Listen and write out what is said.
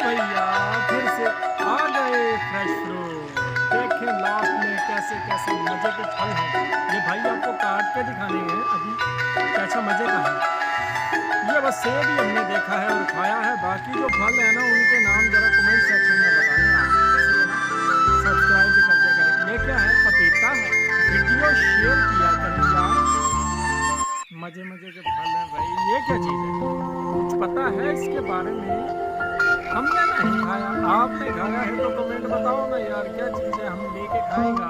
भैया फिर से आ गए फ्रेश फ्रूट। देखें लास्ट में कैसे कैसे मजे के फल हैं। ये भाई आपको काट के दिखाने हैं अभी कैसा मजे का है। ये बस सेब ही हमने देखा है और खाया है। बाकी जो फल है ना उनके नाम जरा कमेंट सेक्शन में बताने आप। ऐसे है ना, सब्सक्राइब भी कर दिया करें। ये क्या है? पपीता है। वीडियो शेयर किया करें यार। मजे मजे के फल हैं भाई। ये क्या चीज़ है? कुछ पता है इसके बारे में? हमने नहीं खाया। आपने खाया है तो कमेंट बताओ ना यार, क्या चीज़ है, हम लेके खाएंगा।